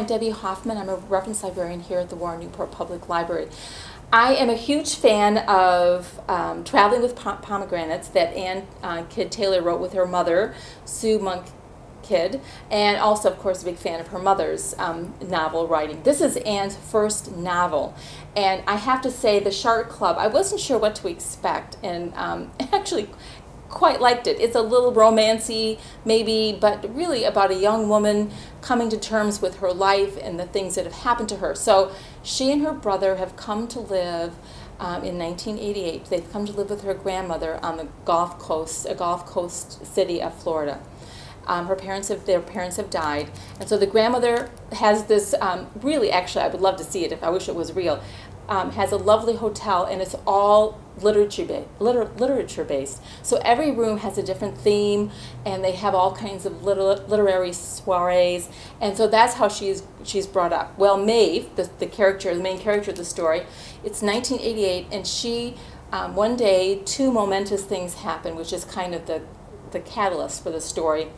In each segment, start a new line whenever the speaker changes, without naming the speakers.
Debbie Hoffman. I'm a reference librarian here at the Warren Newport Public Library. I am a huge fan of Traveling with Pomegranates that Ann Kidd Taylor wrote with her mother, Sue Monk Kidd, and also, of course, a big fan of her mother's novel writing. This is Ann's first novel, and I have to say, The Shark Club, I wasn't sure what to expect, and actually quite liked it. It's a little romancy, maybe, but really about a young woman coming to terms with her life and the things that have happened to her. So she and her brother have come to live in 1988. They've come to live with her grandmother on the Gulf Coast, a Gulf Coast city of Florida. Their parents have died, and so the grandmother has this. Really, actually, I would love to see it. If I wish it was real. Has a lovely hotel, and it's all literature based. So every room has a different theme, and they have all kinds of literary soirees, and so that's how she's brought up. Well, Maeve, the main character of the story, it's 1988, and she one day 2 momentous things happen, which is kind of the catalyst for the story.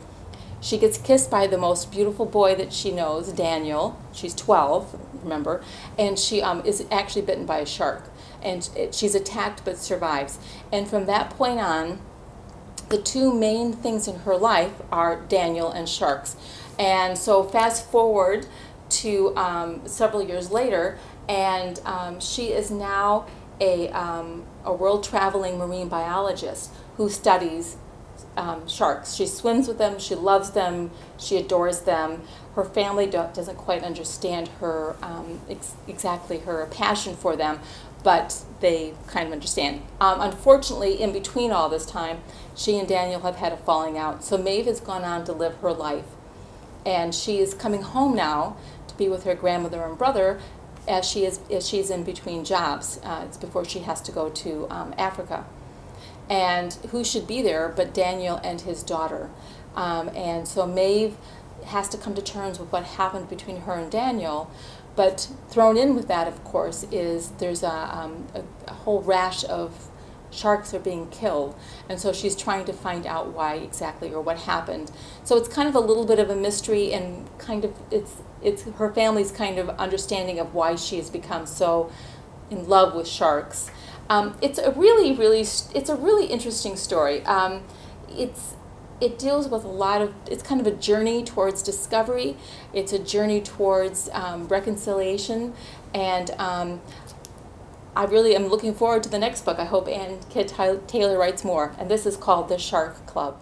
She gets kissed by the most beautiful boy that she knows, Daniel. She's 12, remember, and she is actually bitten by a shark. And she's attacked but survives. And from that point on, the 2 main things in her life are Daniel and sharks. And so fast forward to several years later, and she is now a world-traveling marine biologist who studies sharks. She swims with them, she loves them, she adores them. Her family doesn't quite understand her exactly her passion for them, but they kind of understand. Unfortunately, in between all this time, she and Daniel have had a falling out. So Maeve has gone on to live her life, and she is coming home now to be with her grandmother and brother as she's in between jobs. It's before she has to go to Africa. And who should be there but Daniel and his daughter. And so Maeve has to come to terms with what happened between her and Daniel, but thrown in with that, of course, is there's a whole rash of sharks are being killed, and so she's trying to find out why exactly or what happened. So it's kind of a little bit of a mystery, and kind of it's her family's kind of understanding of why she has become so in love with sharks. It's a really interesting story. It deals with a lot of, it's kind of a journey towards discovery. It's a journey towards reconciliation, and I really am looking forward to the next book. I hope Ann Kidd Taylor writes more, and this is called The Shark Club.